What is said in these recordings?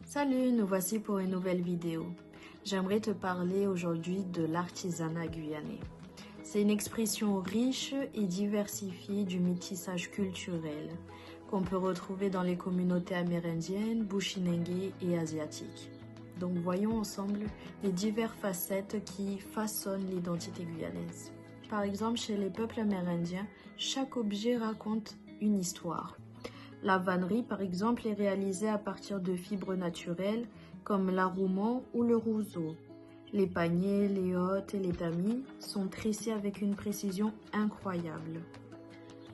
Salut, nous voici pour une nouvelle vidéo. J'aimerais te parler aujourd'hui de l'artisanat guyanais. C'est une expression riche et diversifiée du métissage culturel qu'on peut retrouver dans les communautés amérindiennes, bushinengue et asiatiques. Donc voyons ensemble les diverses facettes qui façonnent l'identité guyanaise. Par exemple, chez les peuples amérindiens, chaque objet raconte une histoire. La vannerie, par exemple, est réalisée à partir de fibres naturelles comme l'arroumant ou le roseau. Les paniers, les hottes et les tamis sont tressés avec une précision incroyable.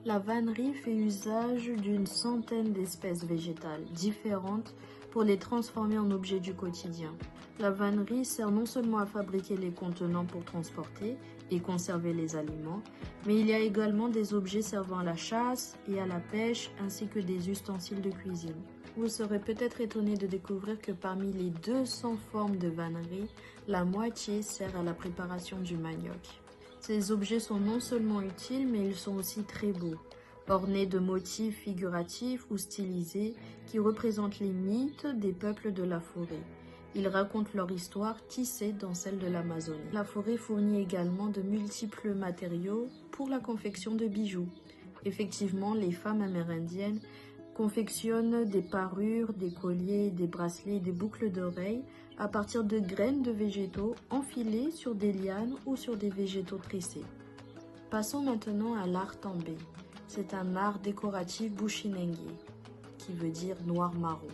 La vannerie fait usage d'une centaine d'espèces végétales différentes pour les transformer en objets du quotidien. La vannerie sert non seulement à fabriquer les contenants pour transporter et conserver les aliments, mais il y a également des objets servant à la chasse et à la pêche, ainsi que des ustensiles de cuisine. Vous serez peut-être étonné de découvrir que parmi les 200 formes de vannerie, la moitié sert à la préparation du manioc. Ces objets sont non seulement utiles, mais ils sont aussi très beaux, ornés de motifs figuratifs ou stylisés qui représentent les mythes des peuples de la forêt. Ils racontent leur histoire tissée dans celle de l'Amazonie. La forêt fournit également de multiples matériaux pour la confection de bijoux. Effectivement, les femmes amérindiennes confectionnent des parures, des colliers, des bracelets et des boucles d'oreilles à partir de graines de végétaux enfilées sur des lianes ou sur des végétaux tressés. Passons maintenant à l'art també. C'est un art décoratif bushinengue, qui veut dire noir-marron.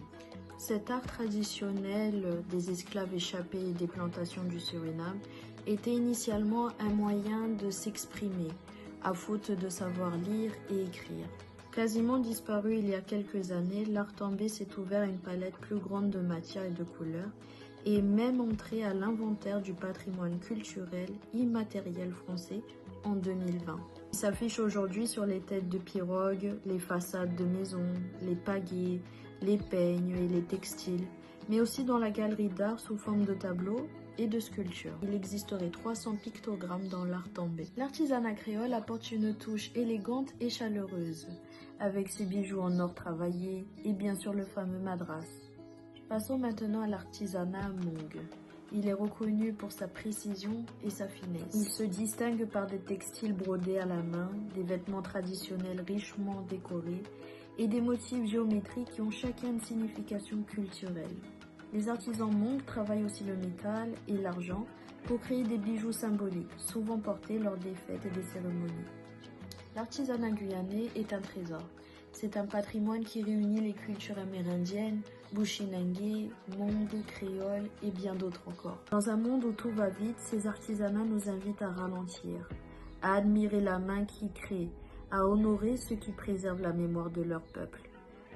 Cet art traditionnel des esclaves échappés des plantations du Suriname était initialement un moyen de s'exprimer, à faute de savoir lire et écrire. Quasiment disparu il y a quelques années, l'art també s'est ouvert à une palette plus grande de matières et de couleurs, et même entré à l'inventaire du patrimoine culturel immatériel français en 2020. Il s'affiche aujourd'hui sur les têtes de pirogues, les façades de maisons, les pagaies, les peignes et les textiles, mais aussi dans la galerie d'art sous forme de tableaux et de sculptures. Il existerait 300 pictogrammes dans l'art també. L'artisanat créole apporte une touche élégante et chaleureuse, avec ses bijoux en or travaillé et bien sûr le fameux madras. Passons maintenant à l'artisanat hmong. Il est reconnu pour sa précision et sa finesse. Il se distingue par des textiles brodés à la main, des vêtements traditionnels richement décorés et des motifs géométriques qui ont chacun une signification culturelle. Les artisans hmong travaillent aussi le métal et l'argent pour créer des bijoux symboliques, souvent portés lors des fêtes et des cérémonies. L'artisanat guyanais est un trésor. C'est un patrimoine qui réunit les cultures amérindiennes, bushinengue, hmong, créole et bien d'autres encore. Dans un monde où tout va vite, ces artisanats nous invitent à ralentir, à admirer la main qui crée, à honorer ceux qui préservent la mémoire de leur peuple.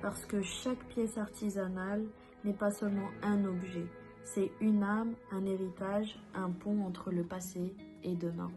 Parce que chaque pièce artisanale n'est pas seulement un objet, c'est une âme, un héritage, un pont entre le passé et demain.